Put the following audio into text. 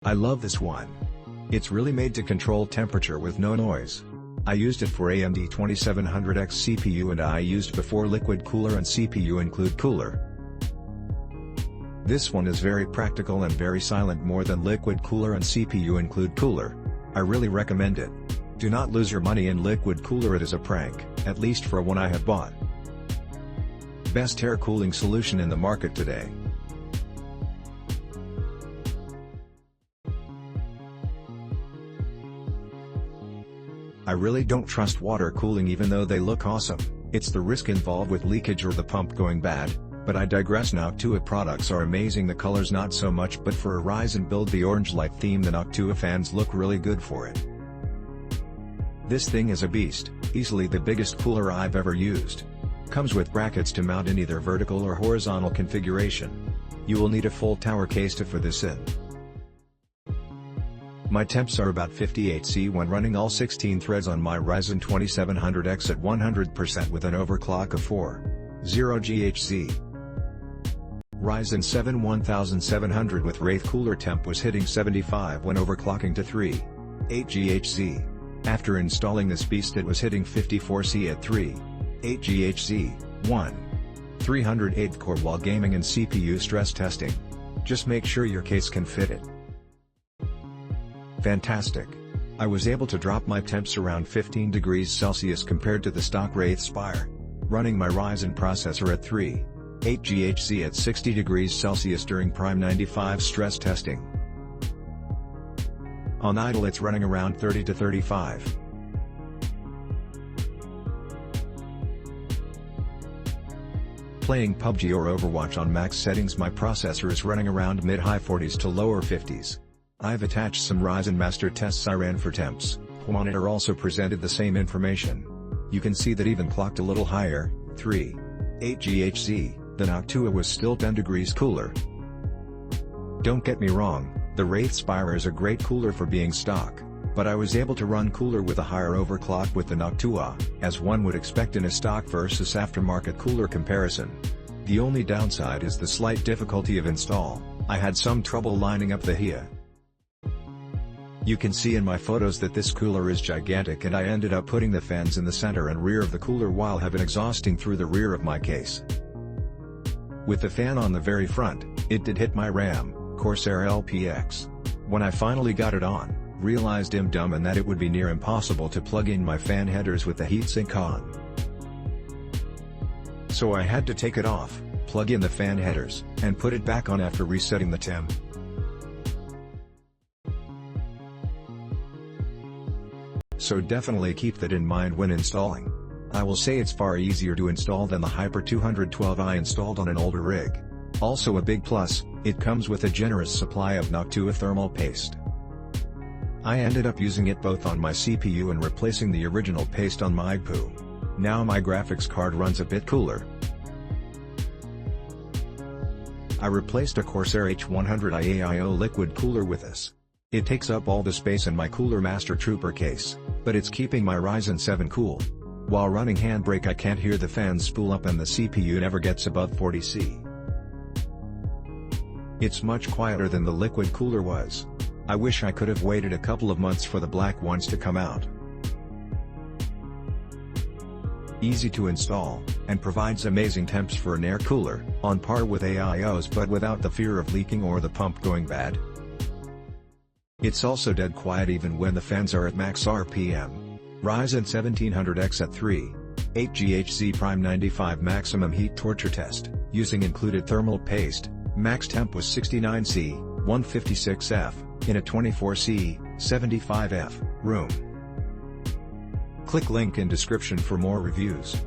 I love this one. It's really made to control temperature with no noise. I used it for AMD 2700X CPU and I used before liquid cooler and CPU include cooler. This one is very practical and very silent, more than liquid cooler and CPU include cooler. I really recommend it. Do not lose your money in liquid cooler, it is a prank, at least for one I have bought. Best air cooling solution in the market today. I really don't trust water cooling even though they look awesome. It's the risk involved with leakage or the pump going bad, but I digress. Noctua products are amazing, the colors not so much, but for a Ryzen build the orange light theme the Noctua fans look really good for it. This thing is a beast, easily the biggest cooler I've ever used. Comes with brackets to mount in either vertical or horizontal configuration. You will need a full tower case to fit this in. My temps are about 58 C when running all 16 threads on my Ryzen 2700X at 100% with an overclock of 4.0 GHz. Ryzen 7 1700 with Wraith cooler temp was hitting 75 when overclocking to 3.8 GHz. After installing this beast it was hitting 54 C at 3.8 GHz. 308th core while gaming and CPU stress testing. Just make sure your case can fit it. Fantastic. I was able to drop my temps around 15 degrees Celsius compared to the stock Wraith Spire. Running my Ryzen processor at 3.8 GHz at 60 degrees Celsius during Prime 95 stress testing. On idle it's running around 30 to 35. Playing PUBG or Overwatch on max settings my processor is running around mid-high 40s to lower 50s. I've attached some Ryzen master tests I ran for temps. Monitor also presented the same information. You can see that even clocked a little higher, 3.8 GHz, the Noctua was still 10 degrees cooler. Don't get me wrong, the Wraith Spire is a great cooler for being stock, but I was able to run cooler with a higher overclock with the Noctua, as one would expect in a stock versus aftermarket cooler comparison. The only downside is the slight difficulty of install. I had some trouble lining up the HIA. You can see in my photos that this cooler is gigantic and I ended up putting the fans in the center and rear of the cooler while having exhausting through the rear of my case. With the fan on the very front, it did hit my RAM, Corsair LPX. When I finally got it on, realized dumb and that it would be near impossible to plug in my fan headers with the heatsink on. So I had to take it off, plug in the fan headers, and put it back on after resetting the temp. So definitely keep that in mind when installing. I will say it's far easier to install than the Hyper 212 I installed on an older rig. Also a big plus, it comes with a generous supply of Noctua thermal paste. I ended up using it both on my CPU and replacing the original paste on my GPU. Now my graphics card runs a bit cooler. I replaced a Corsair H100 IAIO liquid cooler with this. It takes up all the space in my Cooler Master Trooper case, but it's keeping my Ryzen 7 cool. While running Handbrake I can't hear the fans spool up and the CPU never gets above 40 C. It's much quieter than the liquid cooler was. I wish I could have waited a couple of months for the black ones to come out. Easy to install, and provides amazing temps for an air cooler, on par with AIOs but without the fear of leaking or the pump going bad. It's also dead quiet even when the fans are at max RPM. Ryzen 1700X at 3.8 GHz Prime 95 maximum heat torture test, using included thermal paste, max temp was 69 C, 156 F, in a 24 C, 75 F, room. Click link in description for more reviews.